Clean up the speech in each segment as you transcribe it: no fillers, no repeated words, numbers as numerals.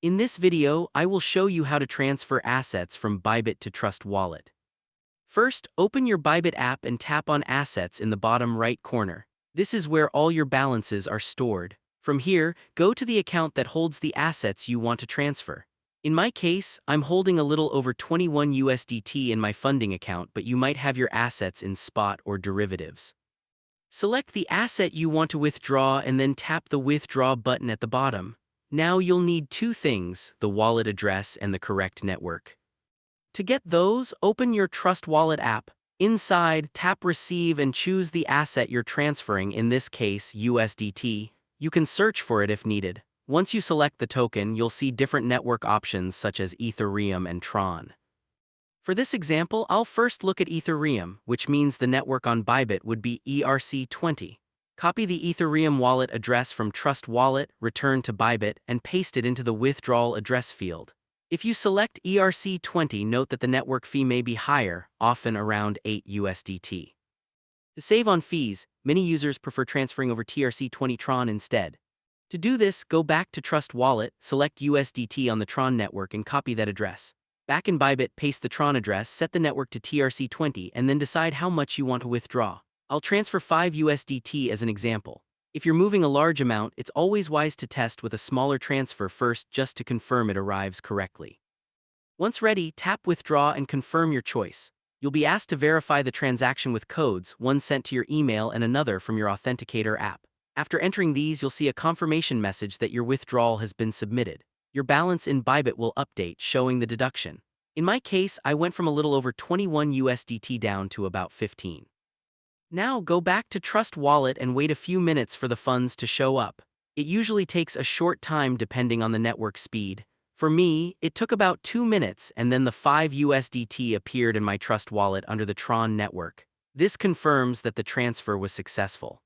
In this video, I will show you how to transfer assets from Bybit to Trust Wallet. First, open your Bybit app and tap on Assets in the bottom right corner. This is where all your balances are stored. From here, go to the account that holds the assets you want to transfer. In my case, I'm holding a little over 21 USDT in my funding account, but you might have your assets in spot or derivatives. Select the asset you want to withdraw and then tap the Withdraw button at the bottom. Now you'll need two things: the wallet address and the correct network. To get those, open your Trust Wallet app. Inside, tap Receive and choose the asset you're transferring, in this case USDT. You can search for it if needed. Once you select the token, you'll see different network options such as Ethereum and Tron. For this example, I'll first look at Ethereum, which means the network on Bybit would be ERC20. Copy the Ethereum wallet address from Trust Wallet, return to Bybit, and paste it into the Withdrawal Address field. If you select ERC20, note that the network fee may be higher, often around 8 USDT. To save on fees, many users prefer transferring over TRC20 Tron instead. To do this, go back to Trust Wallet, select USDT on the Tron network and copy that address. Back in Bybit, paste the Tron address, set the network to TRC20, and then decide how much you want to withdraw. I'll transfer 5 USDT as an example. If you're moving a large amount, it's always wise to test with a smaller transfer first just to confirm it arrives correctly. Once ready, tap Withdraw and confirm your choice. You'll be asked to verify the transaction with codes, one sent to your email and another from your Authenticator app. After entering these, you'll see a confirmation message that your withdrawal has been submitted. Your balance in Bybit will update, showing the deduction. In my case, I went from a little over 21 USDT down to about 15. Now go back to Trust Wallet and wait a few minutes for the funds to show up. It usually takes a short time depending on the network speed. For me, it took about 2 minutes, and then the 5 USDT appeared in my Trust Wallet under the Tron network. This confirms that the transfer was successful.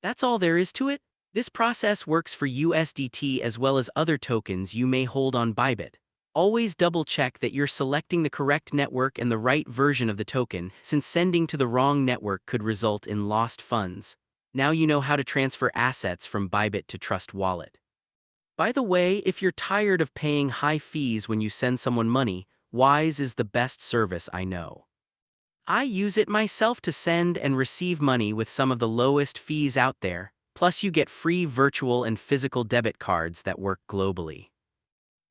That's all there is to it. This process works for USDT as well as other tokens you may hold on Bybit. Always double-check that you're selecting the correct network and the right version of the token, since sending to the wrong network could result in lost funds. Now you know how to transfer assets from Bybit to Trust Wallet. By the way, if you're tired of paying high fees when you send someone money, Wise is the best service I know. I use it myself to send and receive money with some of the lowest fees out there, plus you get free virtual and physical debit cards that work globally.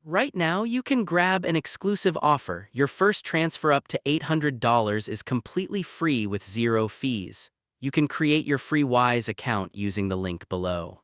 Right now, you can grab an exclusive offer. Your first transfer up to $800 is completely free with 0 fees. You can create your free Wise account using the link below.